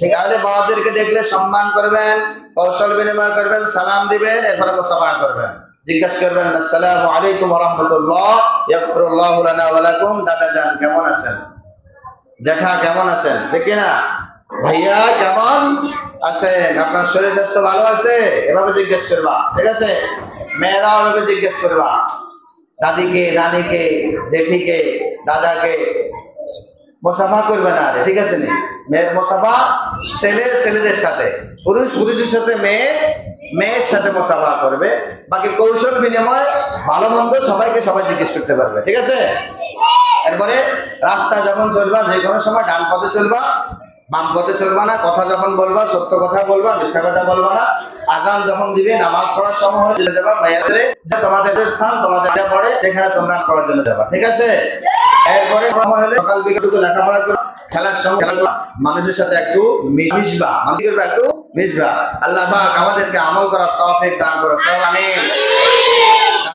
তাহলে বড়দেরকে দেখলে সম্মান করবেন, কৌশল বিনিময় করবেন, সালাম দিবেন, এরপরে মুসাফা করবেন। জিজ্ঞাসা করবেন আসসালামু আলাইকুম ওয়া রাহমাতুল্লাহ, ইয়াগফিরুল্লাহু লানা ওয়া লাকুম। দাদা জান কেমন আছেন? জেঠা কেমন আছেন? ঠিক না? ভাইয়া কেমন আছেন? আপনার শরীর স্বাস্থ্য ভালো আছে? এভাবে জিজ্ঞেস করবা, ঠিক আছে? মেয়েরাও এভাবে জিজ্ঞেস করবা, দাদিকে, নানিকে, জেঠিকে, দাদাকে মুসাফা করবে না, ঠিক আছে? নি মেয়ের মুসাফা ছেলেদের সাথে, পুরুষের সাথে মেয়ের সাথে মুসাফা করবে। বাকি কৌশল বিনিময় ভালো মন্দ সবাই জিজ্ঞেস করতে পারবে, ঠিক আছে? এরপরে রাস্তায় যখন চলবা, যে কোনো সময় ডান পথে চলবা, বাম পথে চলবা না। কথা যখন বলবা সত্য কথা বলবা, মিথ্যা কথা বলবা না। আজান যখন দিবে, নামাজ পড়ার সময় হয়ে যাবা, ভাইয়াদের তোমাদের স্থান তোমাদের পড়ে সেখানে তোমরা পড়ার জন্য যাবা, ঠিক আছে? এরপরে সময় হলে সকাল বিকেল একটু লেখাপড়া করো, খেলার সময় মানুষের সাথে একটু মিশবা, একটু মিশবা। আল্লাহ পাক আমাদেরকে আমল করার তৌফিক দান করুন, আমিন।